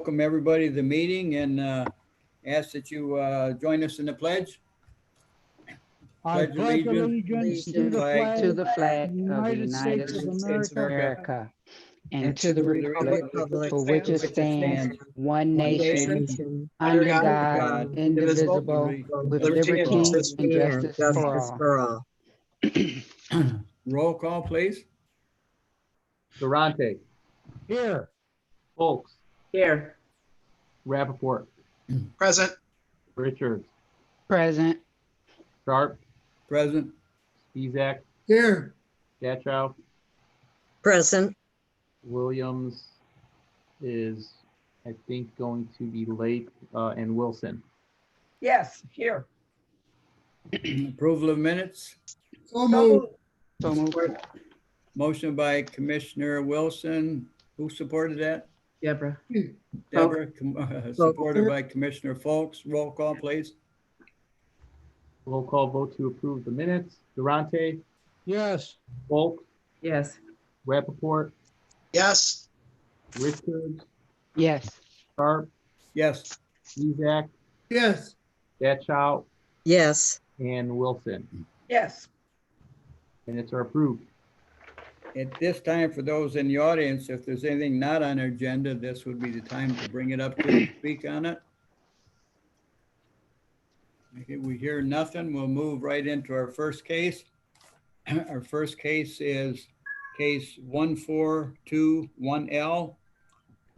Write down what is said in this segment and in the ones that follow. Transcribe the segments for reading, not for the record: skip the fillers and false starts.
welcome everybody to the meeting and ask that you join us in the pledge. I pledge allegiance to the flag to the of flag the of the United States of States of America, and to the republic for which it stands, one nation, under God, indivisible, with liberty and justice for all. Roll call, please. Durante, here. Folks, Here. Rappaport, Present. Richards, Present. Sharp, Present. Spezak, Here. Gatrow, Present. Williams is, I think, going to be late, and Wilson. Yes, here. Approval of minutes. So moved. So moved. Motion by Commissioner Wilson. Who supported that? Deborah. Deborah, supported by Commissioner Folks. Roll call, please. Roll call vote to approve the minutes. Durante, Yes. Folks, Yes. Rappaport, Yes. Richards, Yes. Sharp, Yes. Spezak, Yes. Gatrow, Yes. and Wilson. Yes. Minutes are approved. At this time, for those in the audience, if there's anything not on our agenda, this would be the time to bring it up to speak on it. Okay, we hear nothing. We'll move right into our first case. Our first case is case 1421L.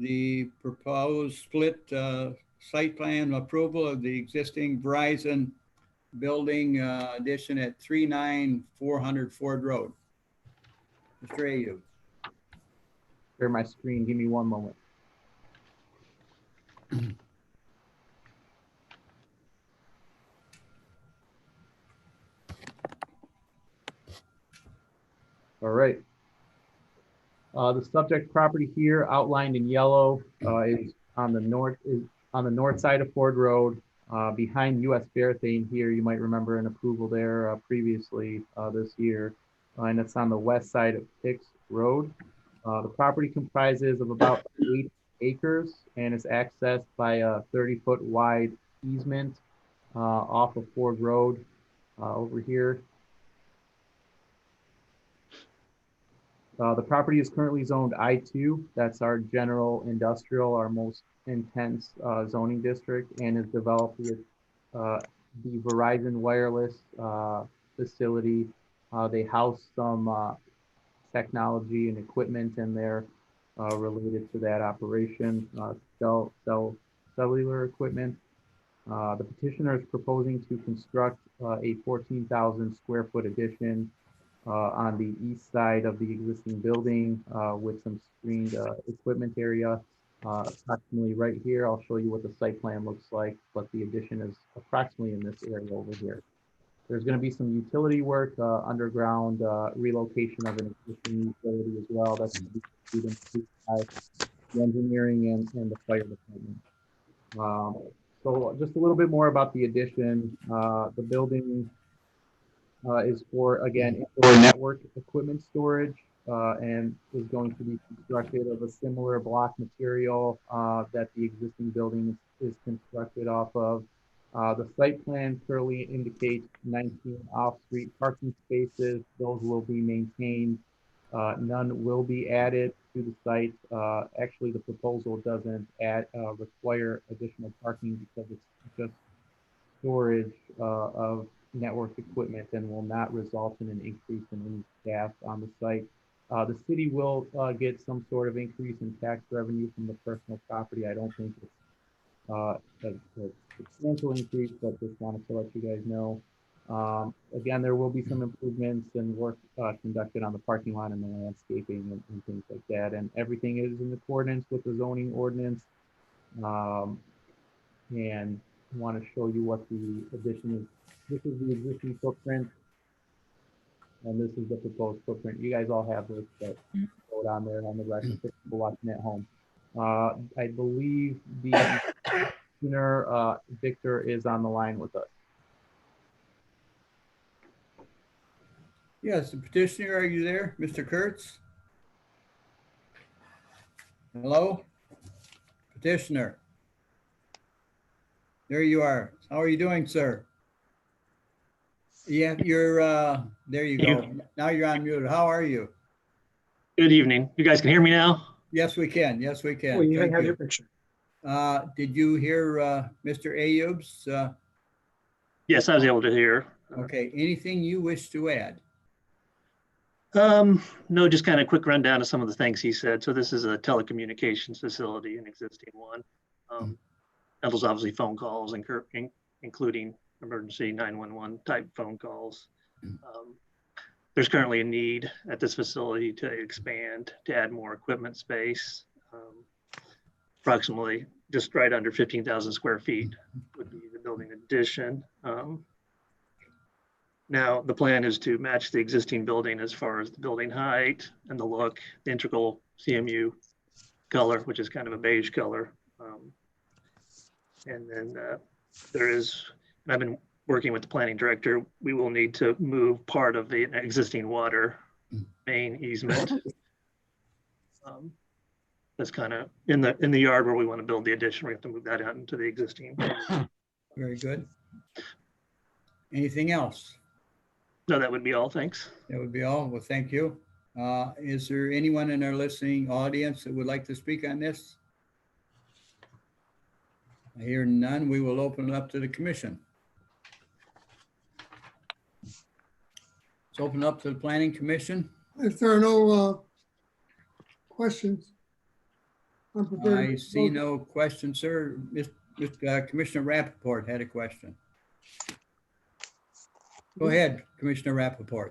The proposed split site plan approval of the existing Verizon building addition at 39400 Ford Road. Mr. Ayu. Share my screen. Give me one moment. All right. The subject property here outlined in yellow is on the north side of Ford Road, behind US Berthane here. You might remember an approval there previously this year, and it's on the west side of Hicks Road. The property comprises of about 8 acres and is accessed by a 30-foot wide easement off of Ford Road over here. The property is currently zoned I2. That's our general industrial, our most intense zoning district, and is developed with the Verizon wireless facility. They house some technology and equipment in there related to that operation, cellular equipment. The petitioner is proposing to construct a 14,000 square foot addition on the east side of the existing building with some screened equipment area. Approximately right here, I'll show you what the site plan looks like, but the addition is approximately in this area over here. There's going to be some utility work, underground relocation of an existing utility as well. That's going to be included by the engineering and the fire department. So just a little bit more about the addition. The building is for, again, indoor network equipment storage and is going to be constructed of a similar block material that the existing building is constructed off of. The site plan currently indicates 19 off-street parking spaces. Those will be maintained. None will be added to the site. Actually, the proposal doesn't require additional parking because it's just storage of network equipment and will not result in an increase in any staff on the site. The city will get some sort of increase in tax revenue from the personal property. I don't think it's a substantial increase, but just wanted to let you guys know. Again, there will be some improvements and work conducted on the parking lot and the landscaping and things like that. And everything is in accordance with the zoning ordinance. And I want to show you what the addition is. This is the existing footprint, and this is the proposed footprint. You guys all have this, but throw it on there on the record for people watching at home. I believe the petitioner, Victor, is on the line with us. Yes, the petitioner, are you there, Mr. Kurtz? Hello? petitioner. There you are. How are you doing, sir? Yeah, there you go. Now you're on mute. How are you? Good evening. You guys can hear me now? Yes, we can. Yes, we can. We even Thank have you. your picture. Did you hear Mr. Ayub's? Yes, I was able to hear. Okay, anything you wish to add? No, just kind of quick rundown of some of the things he said. So this is a telecommunications facility, an existing one. Handles obviously phone calls, including emergency 911 type phone calls. There's currently a need at this facility to expand, to add more equipment space. Approximately just right under 15,000 square feet would be the building addition. Now, the plan is to match the existing building as far as the building height and the look, the integral CMU color, which is kind of a beige color. And then I've been working with the planning director, we will need to move part of the existing water main easement. That's kind of in the yard where we want to build the addition. We have to move that out into the existing. Very good. Anything else? No, that would be all. Thanks. That would be all. Well, thank you. Is there anyone in our listening audience that would like to speak on this? I hear none. We will open it up to the commission. Let's open up to the planning commission. If there are no questions, I'm prepared. I see no question, sir. Commissioner Rappaport had a question. Go ahead, Commissioner Rappaport.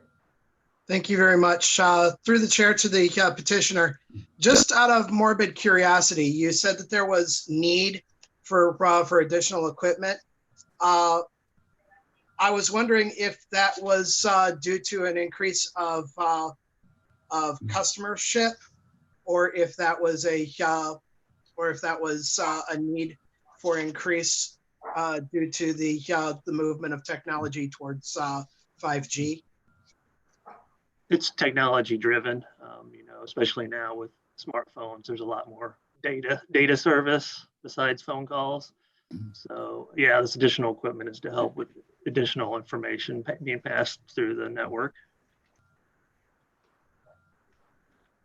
Thank you very much. Through the chair to the petitioner, just out of morbid curiosity, you said that there was need for additional equipment. I was wondering if that was due to an increase of customership, or if that was a need for increase due to the movement of technology towards 5G. It's technology driven, especially now with smartphones, there's a lot more data service besides phone calls. So yeah, this additional equipment is to help with additional information being passed through the network.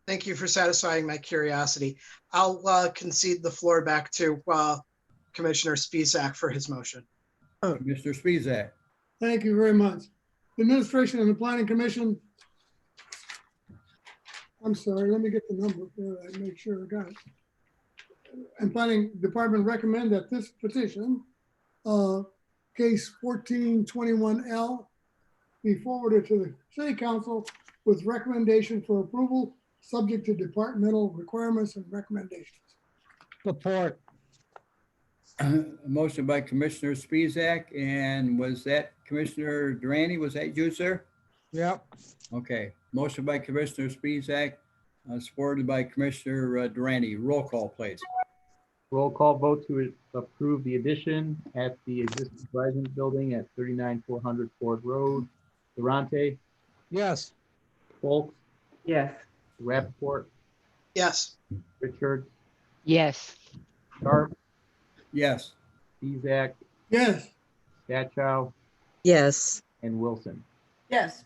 Thank you for satisfying my curiosity. I'll concede the floor back to Commissioner Spisak for his motion. Mr. Spisak. Thank you very much. The administration and the planning commission. I'm sorry, let me get the number here. I make sure I got it. And planning department recommend that this petition, case 1421L, be forwarded to the city council with recommendation for approval, subject to departmental requirements and recommendations. Support. A motion by Commissioner Spisak, and was that Commissioner Durante? Was that you, sir? Yep. Okay, motion by Commissioner Spisak, supported by Commissioner Durante. Roll call, please. Roll call vote to approve the addition at the existing Verizon building at 39400 Ford Road. Durante, Yes. Folks, Yes. Rappaport, Yes. Richards, Yes. Sharp, Yes. Spisak, Yes, Statchow, yes, and Wilson. Yes.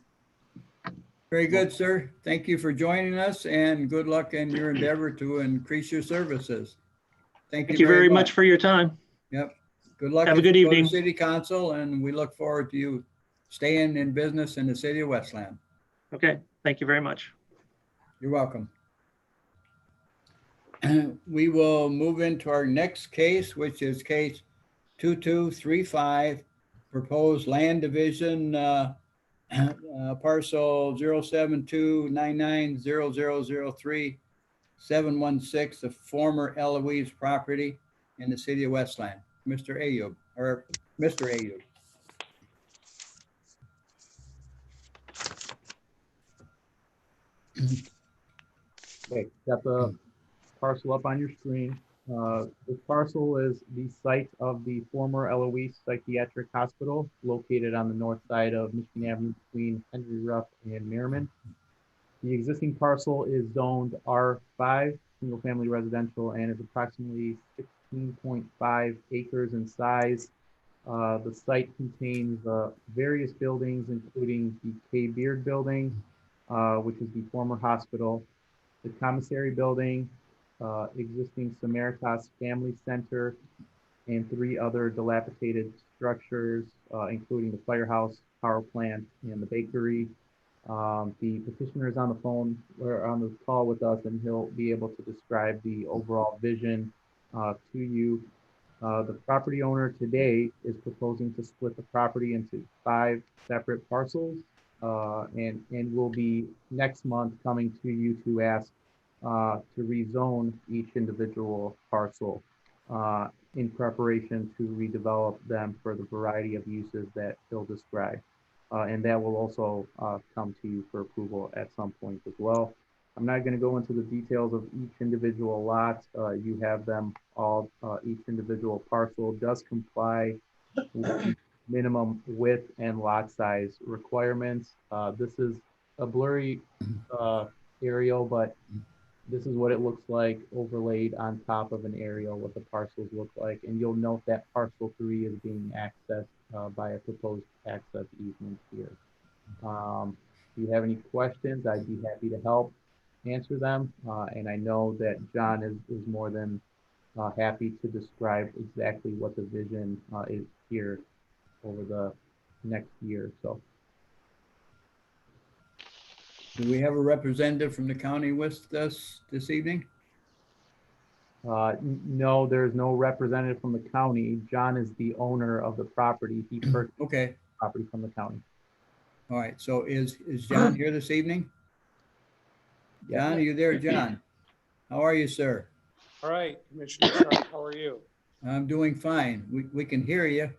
Very good, sir. Thank you for joining us, and good luck in your endeavor to increase your services. Thank Thank you very much for your time. Yep. Good luck. Have a as good you go to evening. City Council, and we look forward to you staying in business in the city of Westland. Okay, thank you very much. You're welcome. We will move into our next case, which is case 2235, proposed land division, parcel 072990003-716, the former Eloise property in the city of Westland. Mr. Ayub, or Mr. Ayub. Okay, got the parcel up on your screen. This parcel is the site of the former Eloise Psychiatric Hospital, located on the north side of Michigan Avenue between Henry Ruff and Merriman. The existing parcel is zoned R5 single-family residential, and is approximately 16.5 acres in size. The site contains various buildings, including the K. Beard Building, which is the former hospital, the commissary building, existing Samaritas Family Center, and 3 other dilapidated structures, including the firehouse, power plant, and the bakery. The petitioner is on the phone or on the call with us, and he'll be able to describe the overall vision to you. The property owner today is proposing to split the property into 5 separate parcels, and will be next month coming to you to ask to rezone each individual parcel in preparation to redevelop them for the variety of uses that he'll describe. And that will also come to you for approval at some point as well. I'm not going to go into the details of each individual lot. You have them all. Each individual parcel does comply with minimum width and lot size requirements. This is a blurry aerial, but this is what it looks like overlaid on top of an aerial, what the parcels look like. And you'll note that parcel 3 is being accessed by a proposed access easement here. If you have any questions, I'd be happy to help answer them. And I know that John is more than happy to describe exactly what the vision is here over the next year. So. Do we have a representative from the county with us this evening? No, there's no representative from the county. John is the owner of the property. He purchased Okay, property from the county. all right. So is John here this evening? John, are you there, John? How are you, sir? All right, Commissioner Sharp, how are you? I'm doing fine. We can hear you.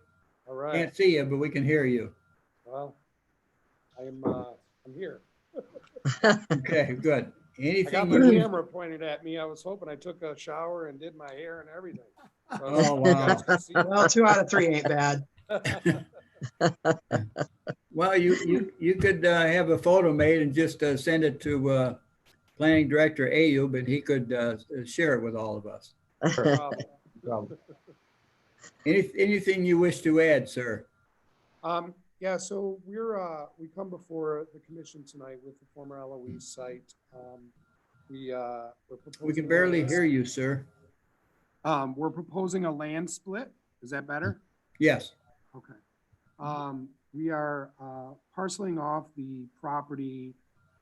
All right, Can't see you, but we can hear you. well, I'm here. Okay, good. I Anything got my you, camera pointed at me. I was hoping I took a shower and did my hair and everything. So Oh, you wow. guys can see Well, 2 out of 3 ain't bad. well, you could have a photo made and just send it to Planning Director Ayub, and he could share it with all of us. No problem. Problem. Anything you wish to add, sir? Yeah, so we come before the commission tonight with the former LOE site. We're proposing. We can barely hear you, sir. We're proposing a land split. Is that better? Yes. Okay. We are parceling off the property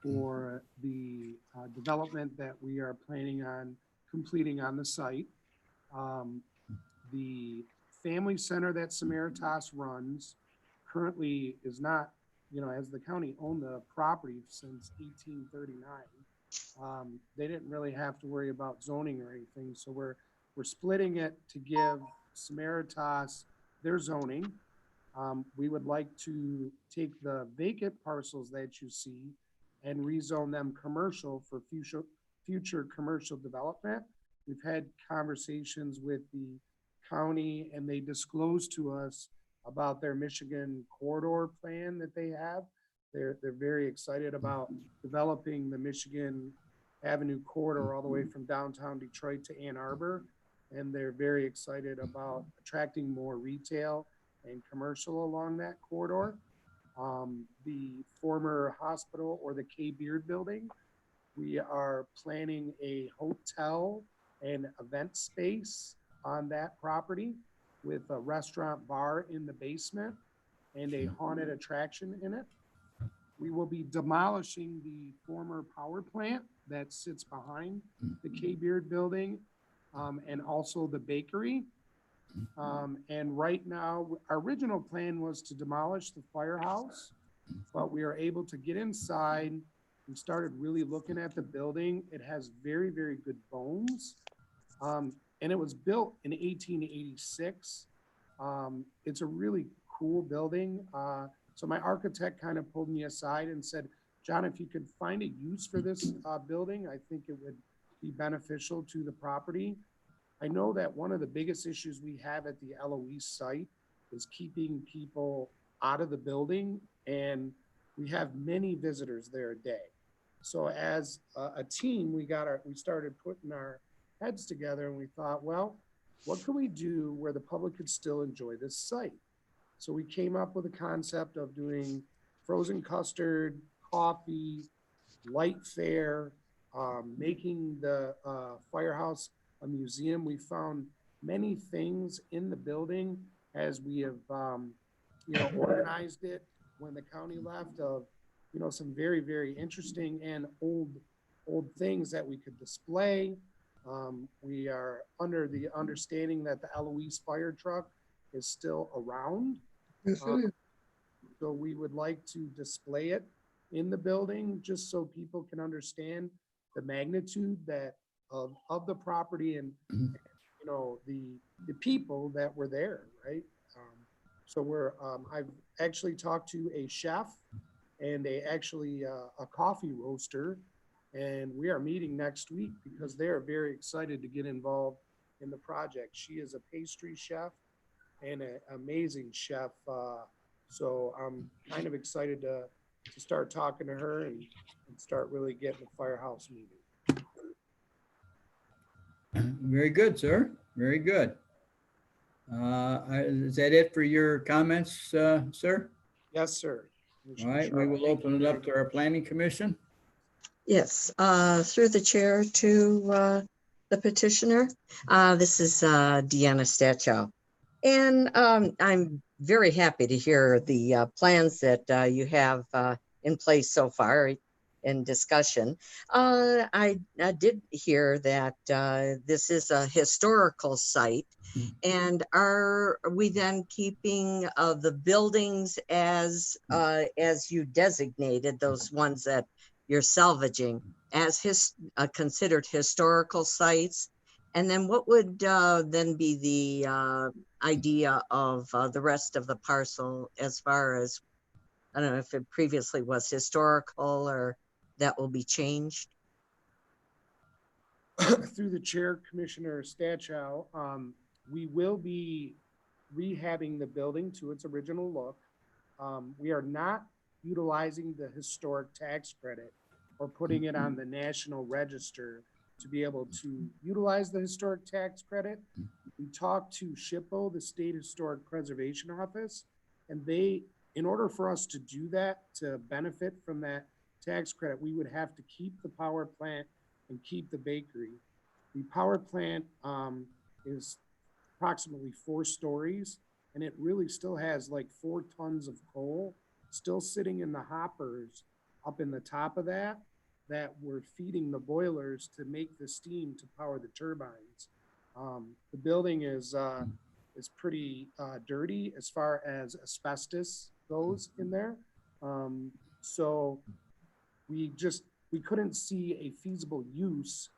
for the development that we are planning on completing on the site. The family center that Samaritas runs currently is not, as the county owned the property since 1839, they didn't really have to worry about zoning or anything. So we're splitting it to give Samaritas their zoning. We would like to take the vacant parcels that you see and rezone them commercial for future commercial development. We've had conversations with the county, and they disclosed to us about their Michigan corridor plan that they have. They're very excited about developing the Michigan Avenue corridor all the way from downtown Detroit to Ann Arbor. And they're very excited about attracting more retail and commercial along that corridor. The former hospital, or the K. Beard Building, we are planning a hotel and event space on that property with a restaurant bar in the basement and a haunted attraction in it. We will be demolishing the former power plant that sits behind the K. Beard Building, and also the bakery. And right now, our original plan was to demolish the firehouse, but we are able to get inside. We started really looking at the building. It has very, very good bones. And it was built in 1886. It's a really cool building. So my architect kind of pulled me aside and said, John, if you could find a use for this building, I think it would be beneficial to the property. I know that one of the biggest issues we have at the LOE site is keeping people out of the building, and we have many visitors there a day. So as a team, we started putting our heads together and we thought, well, what can we do where the public could still enjoy this site? So we came up with a concept of doing frozen custard, coffee, light fare, making the firehouse a museum. We found many things in the building as we have, organized it when the county left of, some very, very interesting and old things that we could display. We are under the understanding that the Eloise fire truck is still around. Yes, it is. So we would like to display it in the building just so people can understand the magnitude of the property and, the people that were there, right? I've actually talked to a chef and a coffee roaster, and we are meeting next week because they are very excited to get involved in the project. She is a pastry chef and an amazing chef. So I'm kind of excited to start talking to her and start really getting the firehouse moving. Very good, sir. Very good. Is that it for your comments, sir? Yes, sir. All right, we will open it up to our planning commission. Yes, through the chair to the petitioner. This is Deanna Stachow. And I'm very happy to hear the plans that you have in place so far in discussion. I did hear that this is a historical site. And are we then keeping the buildings as you designated, those ones that you're salvaging, as considered historical sites? And then what would then be the idea of the rest of the parcel as far as, I don't know if it previously was historical or that will be changed? Through the chair, Commissioner Stachow, we will be rehabbing the building to its original look. We are not utilizing the historic tax credit or putting it on the National Register to be able to utilize the historic tax credit. We talked to SHPO, the State Historic Preservation Office, and in order for us to do that, to benefit from that tax credit, we would have to keep the power plant and keep the bakery. The power plant is approximately 4 stories, and it really still has like 4 tons of coal still sitting in the hoppers up in the top of that we're feeding the boilers to make the steam to power the turbines. The building is pretty dirty as far as asbestos goes in there. So we couldn't see a feasible use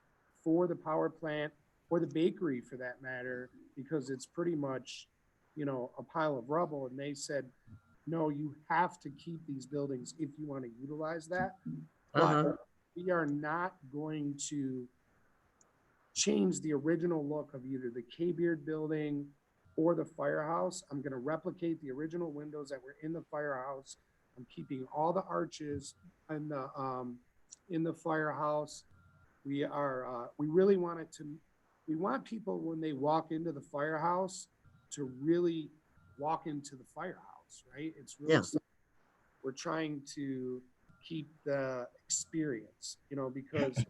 for the power plant or the bakery for that matter, because it's pretty much, a pile of rubble. And they said, no, you have to keep these buildings if you want to utilize that. But we are not going to change the original look of either the K-Beard building or the firehouse. I'm going to replicate the original windows that were in the firehouse. I'm keeping all the arches in the firehouse. We really want we want people when they walk into the firehouse to really walk into the firehouse, right? It's really something we're trying to keep the experience, because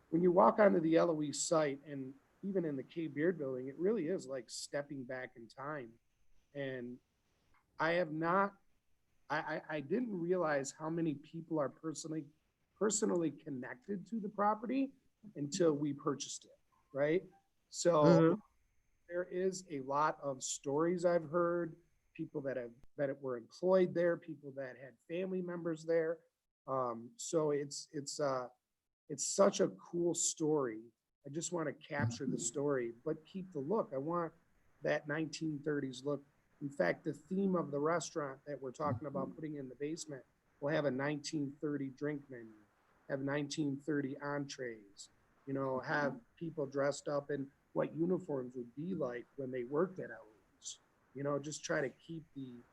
when you walk onto the Eloise site and even in the K-Beard building, it really is like stepping back in time. And I didn't realize how many people are personally connected to the property until we purchased it, right? So there is a lot of stories I've heard, people that were employed there, people that had family members there. So it's such a cool story. I just want to capture the story, but keep the look. I want that 1930s look. In fact, the theme of the restaurant that we're talking about putting in the basement will have a 1930 drink menu, have 1930 entrees, have people dressed up in what uniforms would be like when they worked at Eloise. Just try to keep the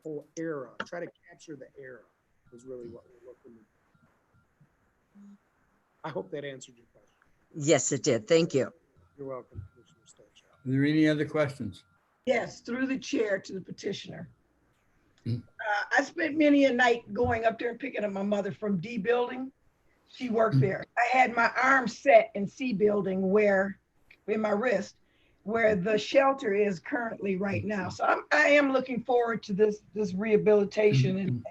whole era, try to capture the era is really what we're looking at. I hope that answered your question. Yes, it did. Thank you. You're welcome, Commissioner Stonechild. Are there any other questions? Yes, through the chair to the petitioner. Mm. I spent many a night going up there and picking up my mother from D building. She worked there. I had my arm set in C building where, in my wrist, where the shelter is currently right now. So I am looking forward to this rehabilitation and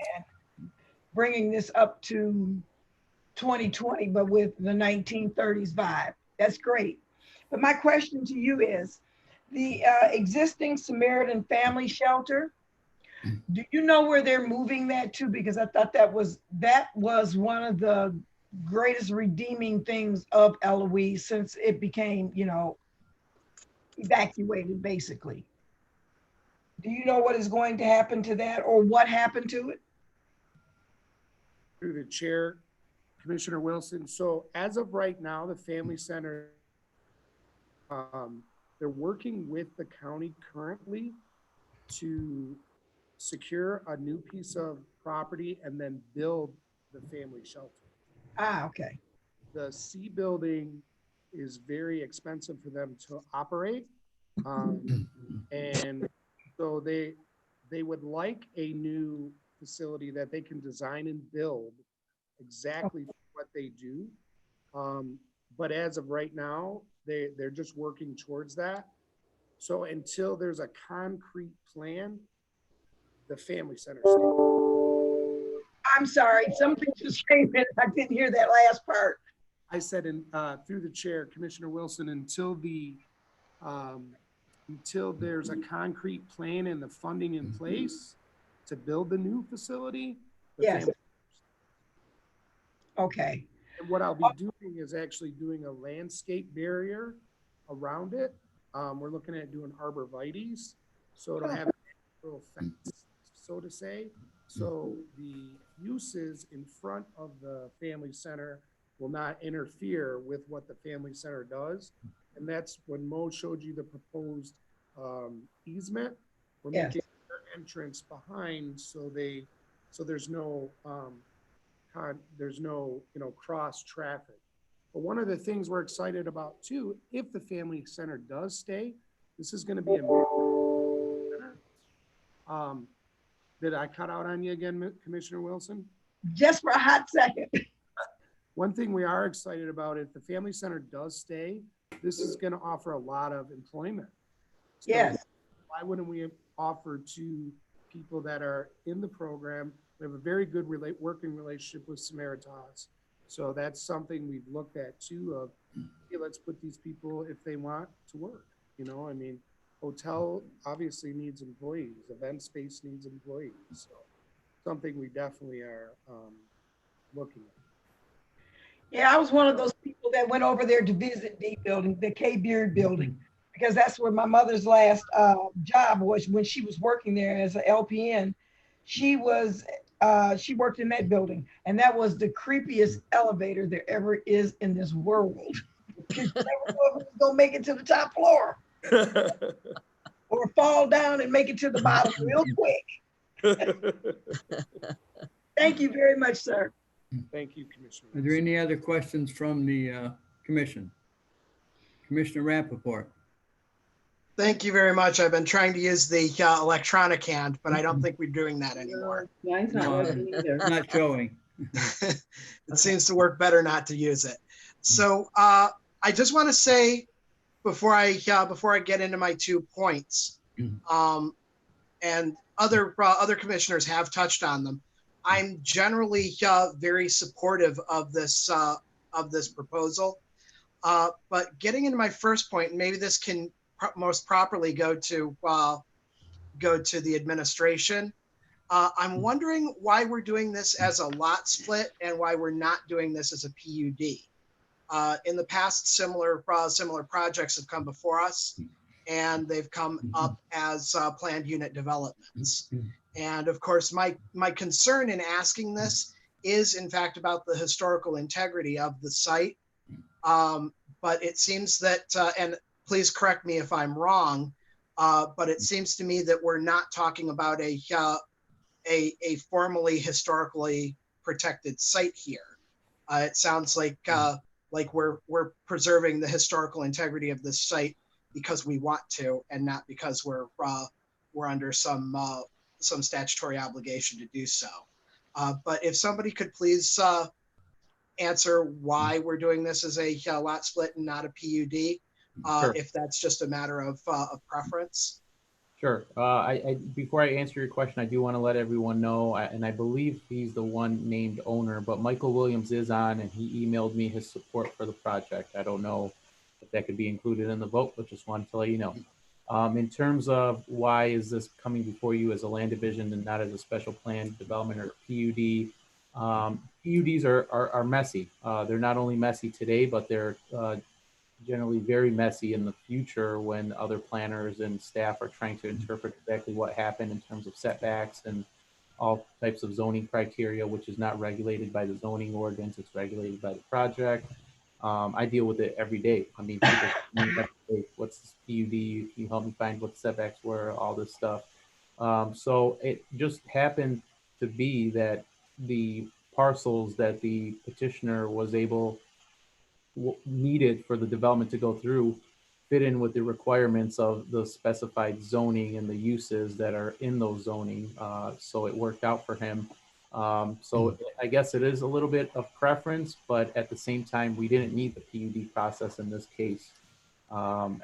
bringing this up to 2020, but with the 1930s vibe. That's great. But my question to you is, the existing Samaritan Family Shelter, do you know where they're moving that to? Because I thought that was one of the greatest redeeming things of Eloise since it became, evacuated basically. Do you know what is going to happen to that or what happened to it? Through the chair, Commissioner Wilson. So as of right now, the Family Center, they're working with the county currently to secure a new piece of property and then build the family shelter. Ah, okay. The C building is very expensive for them to operate. And so they would like a new facility that they can design and build exactly what they do. But as of right now, they're just working towards that. So until there's a concrete plan, the Family Center stays. I'm sorry, something just came in. I didn't hear that last part. I said through the chair, Commissioner Wilson, until there's a concrete plan and the funding in place to build the new facility. Yes. Okay. And what I'll be doing is actually doing a landscape barrier around it. We're looking at doing arborvitaes, so it'll have a little fence, so to say. So the uses in front of the Family Center will not interfere with what the Family Center does. And that's when Mo showed you the proposed easement. We're making their entrance behind so there's no cross traffic. But one of the things we're excited about too, if the Family Center does stay, this is going to be a center. Did I cut out on you again, Commissioner Wilson? Just for a hot second. One thing we are excited about, if the Family Center does stay, this is going to offer a lot of employment. So yes. Why wouldn't we offer to people that are in the program? We have a very good working relationship with Samaritas. So that's something we've looked at too of, hey, let's put these people, if they want to work, hotel obviously needs employees, event space needs employees. So something we definitely are looking at. Yeah, I was one of those people that went over there to visit D building, the K Beard building, because that's where my mother's last job was when she was working there as an LPN. She worked in that building, and that was the creepiest elevator there ever is in this world. You never know if it's gonna make it to the top floor or fall down and make it to the bottom real quick. Thank you very much, sir. Thank you, Commissioner. Are there any other questions from the commission? Commissioner Rappaport. Thank you very much. I've been trying to use the electronic hand, but I don't think we're doing that anymore. Mine's not working either. Not showing. It seems to work better not to use it. So I just want to say before I get into my 2 points, and other commissioners have touched on them, I'm generally very supportive of this proposal. But getting into my first point, and maybe this can most properly go to the administration. I'm wondering why we're doing this as a lot split and why we're not doing this as a PUD. In the past, similar projects have come before us, and they've come up as planned unit developments. And of course, my concern in asking this is in fact about the historical integrity of the site. But it seems that, and please correct me if I'm wrong, but it seems to me that we're not talking about a formally historically protected site here. It sounds like we're preserving the historical integrity of this site because we want to, and not because we're under some statutory obligation to do so. But if somebody could please answer why we're doing this as a lot split and not a PUD, Sure. if that's just a matter of preference. Sure. Before I answer your question, I do want to let everyone know, and I believe he's the one named owner, but Michael Williams is on, and he emailed me his support for the project. I don't know if that could be included in the vote, but just wanted to let you know. In terms of why is this coming before you as a land division and not as a special plan development or PUD, PUDs are messy. They're not only messy today, but they're generally very messy in the future when other planners and staff are trying to interpret exactly what happened in terms of setbacks and all types of zoning criteria, which is not regulated by the zoning ordinance, it's regulated by the project. I deal with it every day. I mean, people tell me every day, what's this PUD? Can you help me find what setbacks were, all this stuff. So it just happened to be that the parcels that the petitioner was needed for the development to go through fit in with the requirements of the specified zoning and the uses that are in those zoning. So it worked out for him. So I guess it is a little bit of preference, but at the same time, we didn't need the PUD process in this case.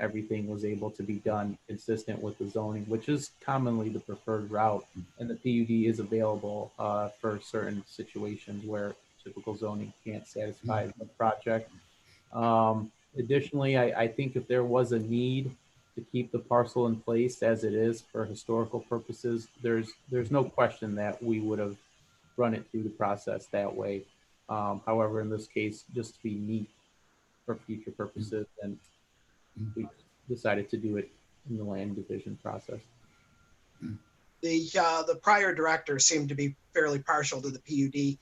Everything was able to be done consistent with the zoning, which is commonly the preferred route. And the PUD is available for certain situations where typical zoning can't satisfy the project. Additionally, I think if there was a need to keep the parcel in place as it is for historical purposes, there's no question that we would have run it through the process that way. However, in this case, just to be neat for future purposes, and we decided to do it in the land division process. The prior director seemed to be fairly partial to the PUD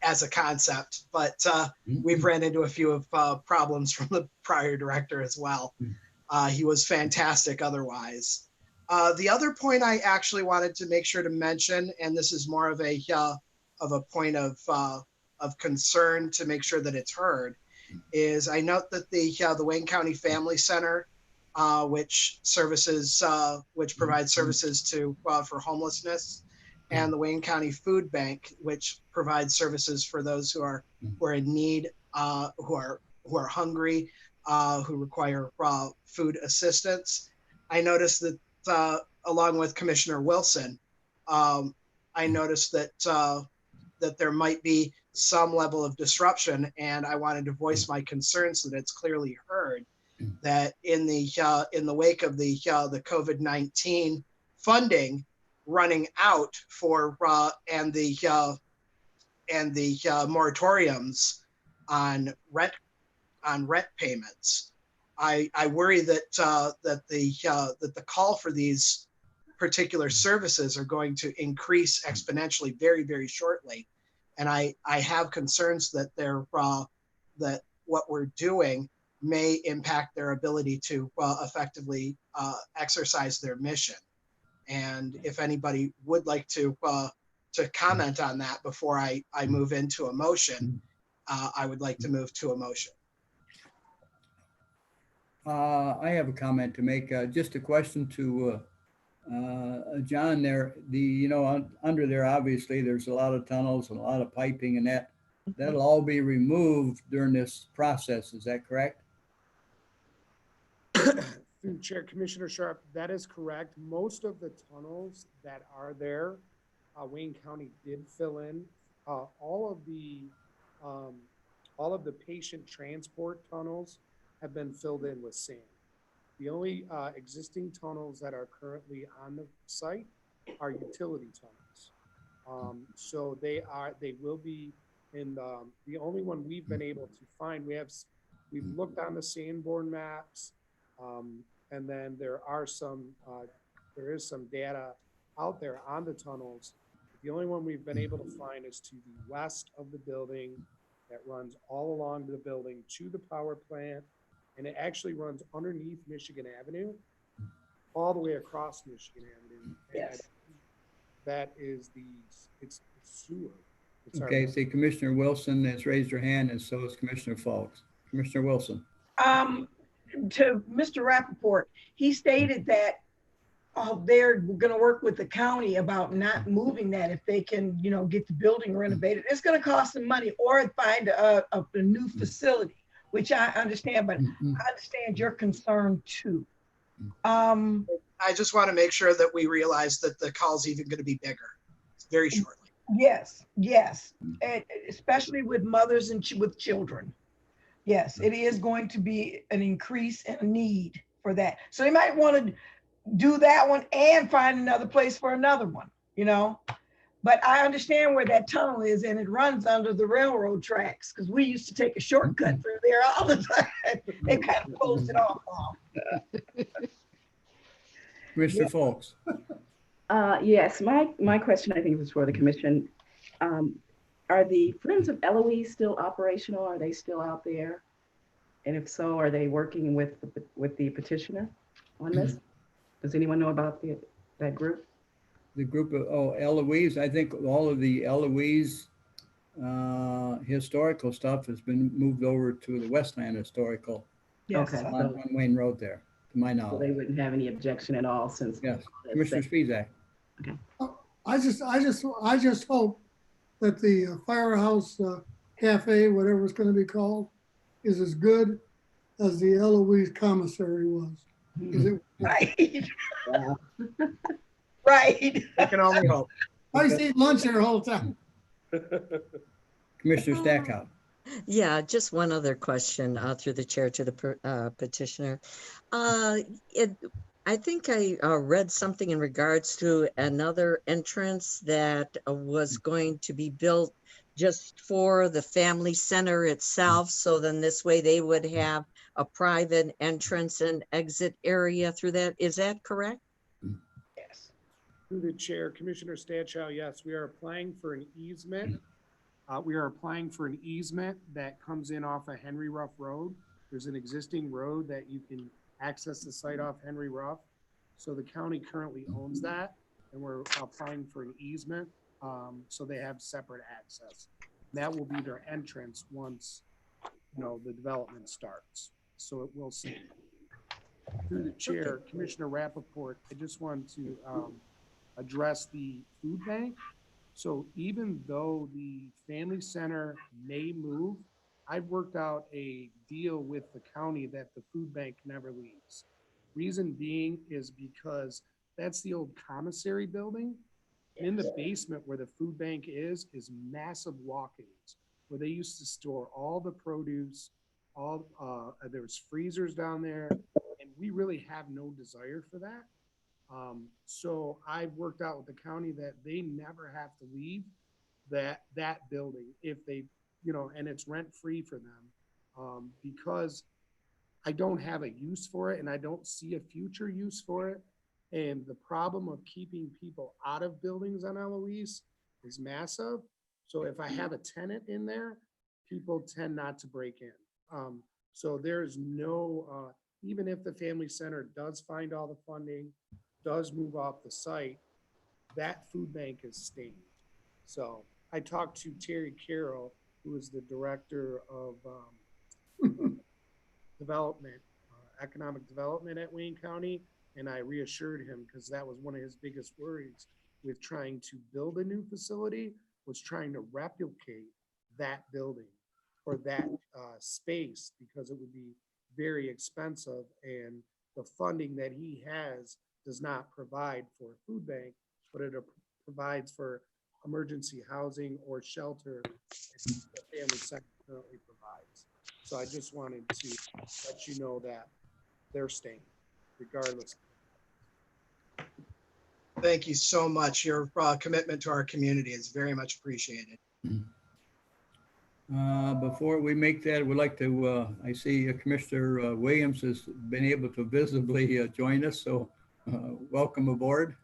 as a concept, but we've ran into a few of problems from the prior director as well. He was fantastic otherwise. The other point I actually wanted to make sure to mention, and this is more of a point of concern to make sure that it's heard, is I note that the Wayne County Family Center, which provides services for homelessness, and the Wayne County Food Bank, which provides services for those who are in need, who are hungry, who require food assistance. I noticed that along with Commissioner Wilson, I noticed that there might be some level of disruption, and I wanted to voice my concerns so that it's clearly heard that in the wake of the COVID-19 funding running out for and the moratoriums on rent payments, I worry that the call for these particular services are going to increase exponentially very, very shortly, and I have concerns that that what we're doing may impact their ability to effectively exercise their mission. And if anybody would like to comment on that before I move into a motion, I would like to move to a motion. I have a comment to make. Just a question to John there. Under there, obviously, there's a lot of tunnels and a lot of piping, and that'll all be removed during this process. Is that correct? Through Chair Commissioner Sharp, that is correct. Most of the tunnels that are there, Wayne County did fill in. All of the patient transport tunnels have been filled in with sand. The only existing tunnels that are currently on the site are utility tunnels. So they will be in the only one we've been able to find. We've looked on the Sanborn maps. And then there is some data out there on the tunnels. The only one we've been able to find is to the west of the building that runs all along the building to the power plant. And it actually runs underneath Michigan Avenue, all the way across Michigan Avenue. Yes. That is it's sewer. It's our- Okay, see Commissioner Wilson has raised her hand and so has Commissioner Folks. Commissioner Wilson. To Mr. Rappaport, he stated that they're going to work with the county about not moving that if they can, you know, get the building renovated. It's going to cost them money or find a new facility, which I understand, but I understand your concern too. I just want to make sure that we realize that the call's even going to be bigger very shortly. Yes, yes, and especially with mothers and with children. Yes, it is going to be an increase in a need for that. So they might want to do that one and find another place for another one, you know? But I understand where that tunnel is and it runs under the railroad tracks because we used to take a shortcut through there all the time. They kind of closed it off now. Commissioner Folks. Yes, my question, I think, was for the commission. Are the Friends of Eloise still operational? Are they still out there? And if so, are they working with the petitioner on this? Does anyone know about that group? The group of, Eloise, I think all of the Eloise historical stuff has been moved over to the Westland Historical Yes. Okay, on Wayne Road there, to my so knowledge. they wouldn't have any objection at all since. Yes, Commissioner Spezak. I just hope that the Firehouse Cafe, whatever it's gonna be called, is as good as the Eloise Commissary was. 'Cause it- Right. Right. I can only hope. I used to eat lunch there the whole time. Commissioner Stackhouse. Yeah, just one other question through the chair to the petitioner. I think I read something in regards to another entrance that was going to be built just for the family center itself. So then this way they would have a private entrance and exit area through that. Is that correct? Yes. Through the chair, Commissioner Stachow, yes, we are applying for an easement. We are applying for an easement that comes in off of Henry Ruff Road. There's an existing road that you can access the site off Henry Ruff. So the county currently owns that and we're applying for an easement. So they have separate access. That will be their entrance once, you know, the development starts. So it will see. Through the chair, Commissioner Rappaport, I just want to address the food bank. So even though the family center may move, I've worked out a deal with the county that the food bank never leaves. Reason being is because that's the old commissary building. In the basement where the food bank is massive walk-ins where they used to store all the produce, there's freezers down there, and we really have no desire for that. So I've worked out with the county that they never have to leave that building if they, you know, and it's rent-free for them, because I don't have a use for it and I don't see a future use for it. And the problem of keeping people out of buildings on Eloise is massive. So if I have a tenant in there, people tend not to break in. So there's no, even if the family center does find all the funding, does move off the site, that food bank is staying. So I talked to Terry Carroll, who is the director of development, economic development at Wayne County. And I reassured him because that was one of his biggest worries with trying to build a new facility was trying to replicate that building or that space because it would be very expensive and the funding that he has does not provide for a food bank, but it provides for emergency housing or shelter the family center currently provides. So I just wanted to let you know that they're staying regardless. Thank you so much. Your commitment to our community is very much appreciated. Before we make that, we'd like to, I see Commissioner Williams has been able to visibly join us, so welcome aboard.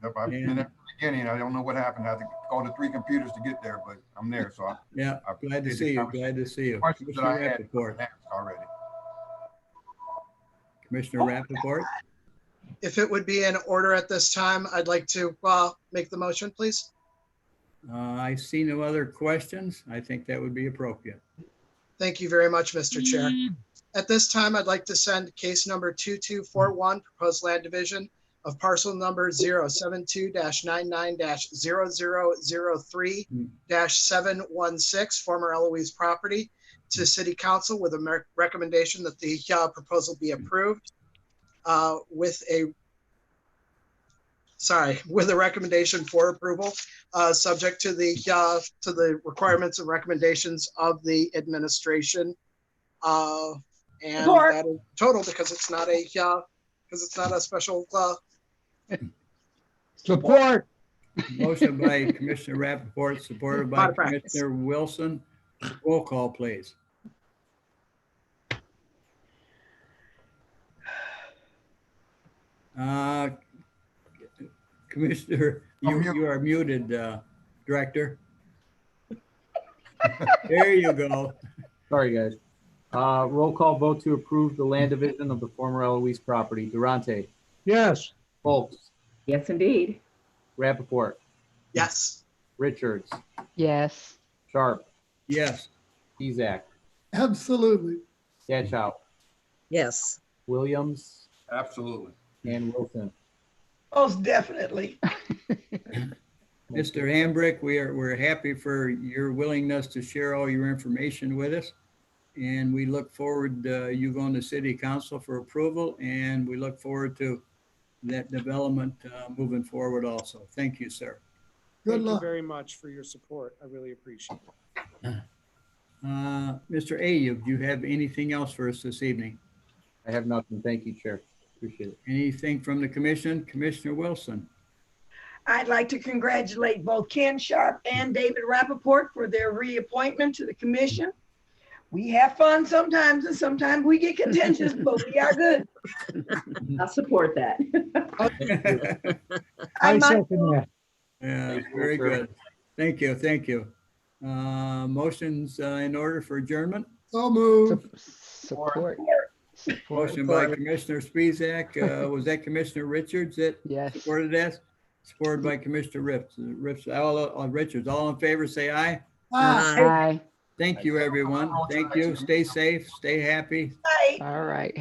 Yep, I've been there from the beginning. I don't know what happened. I had to call the 3 computers to get there, but I'm there. So yeah, glad to see you. Glad to see you. Questions that I had Rappaport. already. Commissioner Rappaport. If it would be in order at this time, I'd like to make the motion, please. I see no other questions. I think that would be appropriate. Thank you very much, Mr. Chair. At this time, I'd like to send case number 2241, proposed land division of parcel number 072-99-0003-716, former Eloise property, to City Council with a recommendation that the proposal be approved with a recommendation for approval, subject to the requirements and recommendations of the administration. And Support. that is total because it's not a special. Support. Motion by Commissioner Rappaport, supported by Malpractice. Commissioner Wilson. Roll call, please. Commissioner, you are muted, Director. There you go. Sorry, guys. Roll call vote to approve the land division of the former Eloise property. Durante, Yes. Folks, Yes, indeed. Rappaport, Yes. Richards, Yes. Sharp, Yes. Ezak, Absolutely. Statchow, Yes. Williams, Absolutely. and Wilson. Most definitely. Mr. Hambrick, we're happy for your willingness to share all your information with us. And we look forward you going to City Council for approval, and we look forward to that development moving forward also. Thank you, sir. Good Thank you luck. very much for your support. I really appreciate it. Mr. Ayub, do you have anything else for us this evening? I have nothing. Thank you, Chair. Appreciate it. Anything from the commission? Commissioner Wilson? I'd like to congratulate both Ken Sharp and David Rappaport for their reappointment to the commission. We have fun sometimes and sometimes we get contentious, but we are good. I support that. I I'm second that. Yeah, very good. Thank you, thank you. Motions in order for adjournment? So moved. Support. Motion by Commissioner Spezak. Was that Commissioner Richards that Yes. supported that? Supported by Commissioner Richards. All in favor, say aye. Ah. Aye. Thank you, everyone. Thank you. Stay safe, stay happy. Bye. All right.